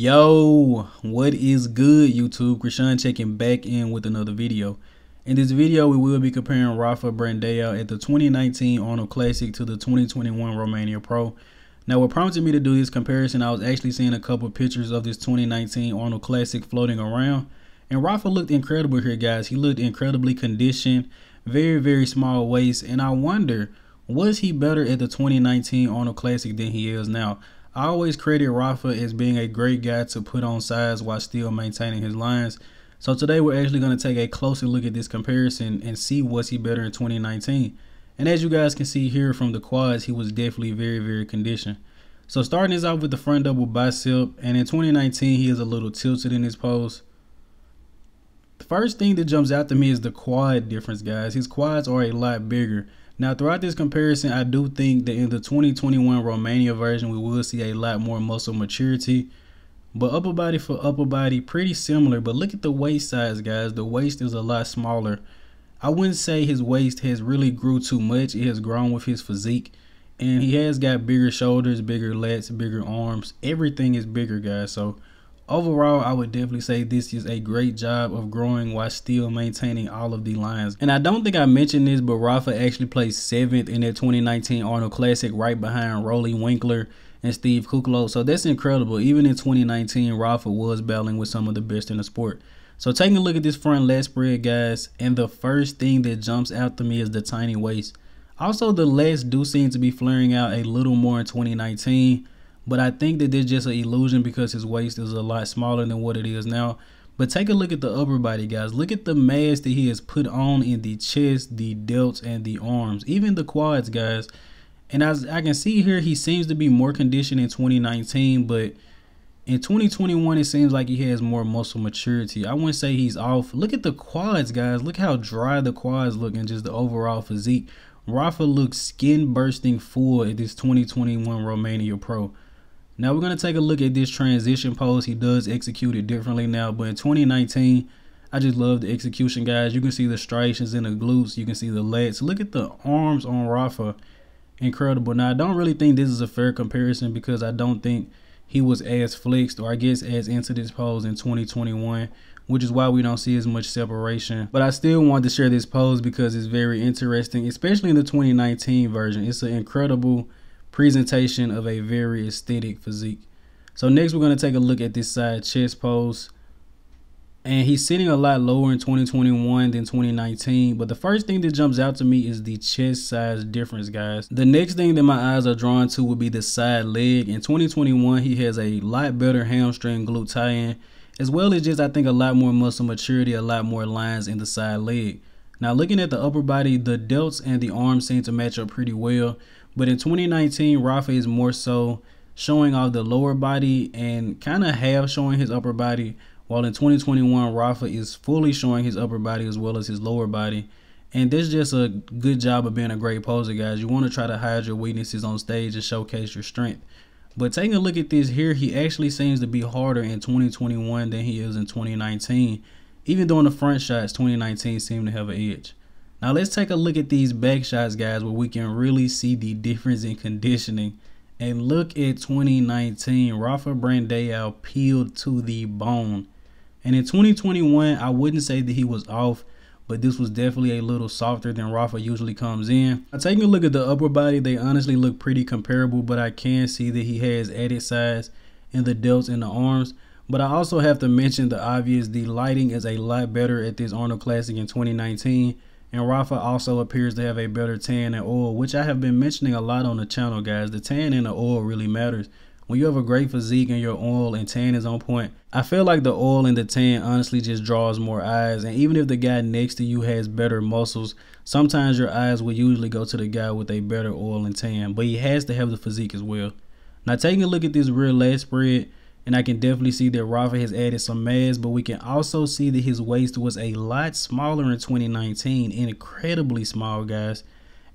Yo, what is good, YouTube? Krishan checking back in with another video. In this video, we will be comparing Rafael Brandão at the 2019 Arnold Classic to the 2021 Romania Pro. Now, what prompted me to do this comparison, I was actually seeing a couple pictures of this 2019 Arnold Classic floating around. And Rafael looked incredible here, guys. He looked incredibly conditioned, very small waist. And I wonder, was he better at the 2019 Arnold Classic than he is now? I always credit Rafa as being a great guy to put on size while still maintaining his lines. So today we're actually going to take a closer look at this comparison and see was he better in 2019. And as you guys can see here from the quads, he was definitely very conditioned. So starting this off with the front double bicep, and in 2019 he is a little tilted in his pose. The first thing that jumps out to me is the quad difference, guys. His quads are a lot bigger. Now, throughout this comparison, I do think that in the 2021 Romania version, we will see a lot more muscle maturity. But upper body for upper body, pretty similar. But look at the waist size, guys. The waist is a lot smaller. I wouldn't say his waist has really grew too much. It has grown with his physique. And he has got bigger shoulders, bigger lats, bigger arms. Everything is bigger, guys. So overall, I would definitely say this is a great job of growing while still maintaining all of the lines. And I don't think I mentioned this, but Rafa actually placed 7th in that 2019 Arnold Classic, right behind Rolly Winkler and Steve Kuclo. So that's incredible. Even in 2019, Rafa was battling with some of the best in the sport. So taking a look at this front lat spread, guys, and the first thing that jumps out to me is the tiny waist. Also, the lats do seem to be flaring out a little more in 2019. But I think that there's just an illusion because his waist is a lot smaller than what it is now. But take a look at the upper body, guys. Look at the mass that he has put on in the chest, the delts, and the arms. Even the quads, guys. And as I can see here, he seems to be more conditioned in 2019. But in 2021, it seems like he has more muscle maturity. I wouldn't say he's off. Look at the quads, guys. Look how dry the quads look and just the overall physique. Rafa looks skin bursting full at this 2021 Romania Pro. Now we're going to take a look at this transition pose. He does execute it differently now, but in 2019, I just love the execution, guys. You can see the striations in the glutes. You can see the lats. Look at the arms on Rafa. Incredible. Now, I don't really think this is a fair comparison because I don't think he was as flexed, or I guess as into this pose in 2021, which is why we don't see as much separation. But I still wanted to share this pose because it's very interesting, especially in the 2019 version. It's an incredible presentation of a very aesthetic physique. So next we're going to take a look at this side chest pose, and he's sitting a lot lower in 2021 than 2019. But the first thing that jumps out to me is the chest size difference, guys. The next thing that my eyes are drawn to would be the side leg. In 2021 he has a lot better hamstring glute tie-in, as well as just I think a lot more muscle maturity, a lot more lines in the side leg. Now looking at the upper body, the delts and the arms seem to match up pretty well. But in 2019, Rafa is more so showing off the lower body and kind of half showing his upper body, while in 2021, Rafa is fully showing his upper body as well as his lower body. And this is just a good job of being a great poser, guys. You want to try to hide your weaknesses on stage and showcase your strength. But taking a look at this here, he actually seems to be harder in 2021 than he is in 2019. Even though in the front shots, 2019 seemed to have an edge. Now let's take a look at these back shots, guys, where we can really see the difference in conditioning. And look at 2019, Rafael Brandão peeled to the bone. And in 2021, I wouldn't say that he was off, but this was definitely a little softer than Rafa usually comes in. Now taking a look at the upper body, they honestly look pretty comparable, but I can see that he has added size in the delts and the arms. But I also have to mention the obvious, the lighting is a lot better at this Arnold Classic in 2019. And Rafa also appears to have a better tan and oil, which I have been mentioning a lot on the channel, guys. The tan and the oil really matters. When you have a great physique and your oil and tan is on point, I feel like the oil and the tan honestly just draws more eyes. And even if the guy next to you has better muscles, sometimes your eyes will usually go to the guy with a better oil and tan. But he has to have the physique as well. Now taking a look at this rear lat spread, and I can definitely see that Rafa has added some mass, but we can also see that his waist was a lot smaller in 2019, incredibly small, guys.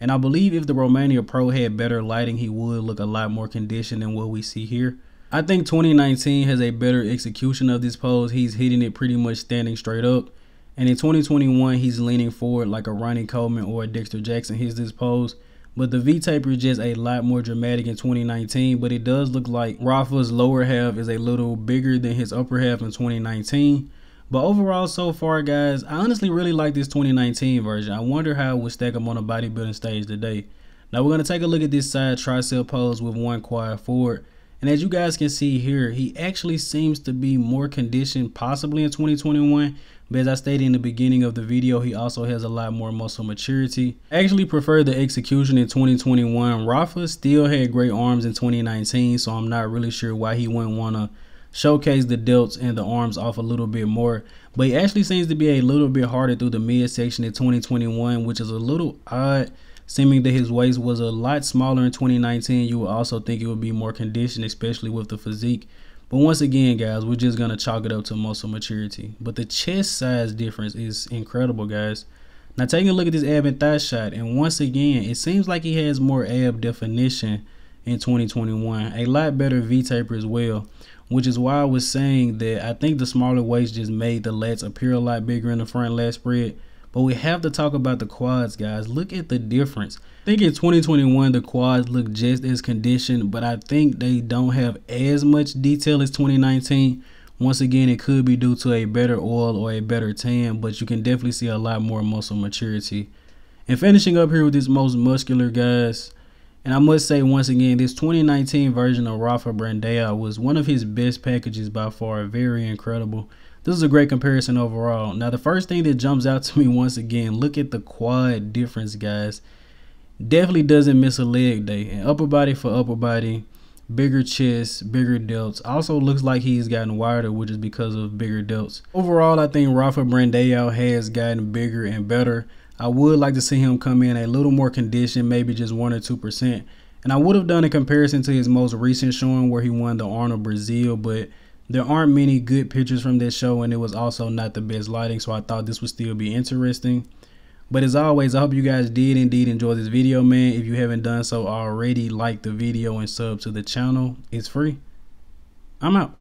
And I believe if the Romania Pro had better lighting, he would look a lot more conditioned than what we see here. I think 2019 has a better execution of this pose. He's hitting it pretty much standing straight up. And in 2021, he's leaning forward like a Ronnie Coleman or a Dexter Jackson hits this pose. But the V-taper is just a lot more dramatic in 2019, but it does look like Rafa's lower half is a little bigger than his upper half in 2019. But overall, so far, guys, I honestly really like this 2019 version. I wonder how it would stack up on a bodybuilding stage today. Now, we're going to take a look at this side tricep pose with one quad forward. And as you guys can see here, he actually seems to be more conditioned possibly in 2021. But as I stated in the beginning of the video, he also has a lot more muscle maturity. I actually prefer the execution in 2021. Rafa still had great arms in 2019, so I'm not really sure why he wouldn't want to showcase the delts and the arms off a little bit more. But he actually seems to be a little bit harder through the midsection in 2021, which is a little odd, seeming that his waist was a lot smaller in 2019. You would also think it would be more conditioned, especially with the physique. But once again, guys, we're just going to chalk it up to muscle maturity. But the chest size difference is incredible, guys. Now, taking a look at this ab and thigh shot, and once again, it seems like he has more ab definition in 2021. A lot better V-taper as well, which is why I was saying that I think the smaller waist just made the lats appear a lot bigger in the front lat spread. But we have to talk about the quads, guys. Look at the difference. I think in 2021, the quads look just as conditioned, but I think they don't have as much detail as 2019. Once again, it could be due to a better oil or a better tan, but you can definitely see a lot more muscle maturity. And finishing up here with this most muscular, guys, and I must say once again, this 2019 version of Rafael Brandão was one of his best packages by far. Very incredible. This is a great comparison overall. Now, the first thing that jumps out to me once again, look at the quad difference, guys. Definitely doesn't miss a leg day. And upper body for upper body, bigger chest, bigger delts. Also looks like he's gotten wider, which is because of bigger delts. Overall, I think Rafael Brandão has gotten bigger and better. I would like to see him come in a little more conditioned, maybe just 1 or 2%. And I would have done a comparison to his most recent showing where he won the Arnold Brazil, but there aren't many good pictures from this show, and it was also not the best lighting, so I thought this would still be interesting. But as always, I hope you guys did indeed enjoy this video, man. If you haven't done so already, like the video and sub to the channel. It's free. I'm out.